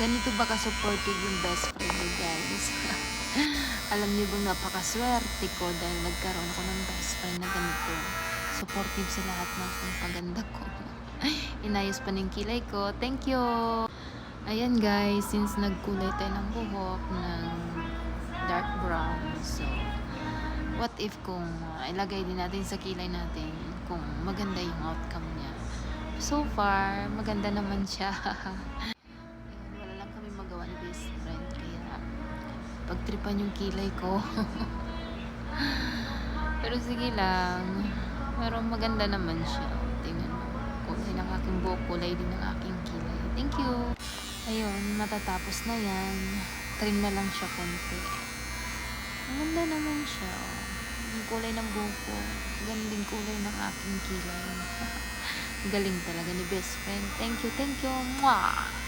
Ganito ba ka-supportive yung best friend niyo, guys? Alam niyo bang napakaswerte ko dahil nagkaroon ako ng best friend na ganito. Supportive sa lahat ng paganda ko. Inayos pa ng kilay ko. Thank you! Ayan guys, since nagkulay tayo ng buhok ng dark brown, so what if kung ilagay din natin sa kilay natin kung maganda yung outcome niya. So far, maganda naman siya. Wala lang kami magawa ni best friend, kaya pagtripan yung kilay ko. Pero sige lang, pero maganda naman siya. Tingnan mo, kulay ng aking buhok, kulay din ng aking kilay. Thank you! Ayun, matatapos na yan. Trim na lang siya konti. Maganda naman siya. Yung kulay ng buhok ko, ganding kulay ng aking kilay. Galing talaga ni best friend. Thank you, thank you. Mwah!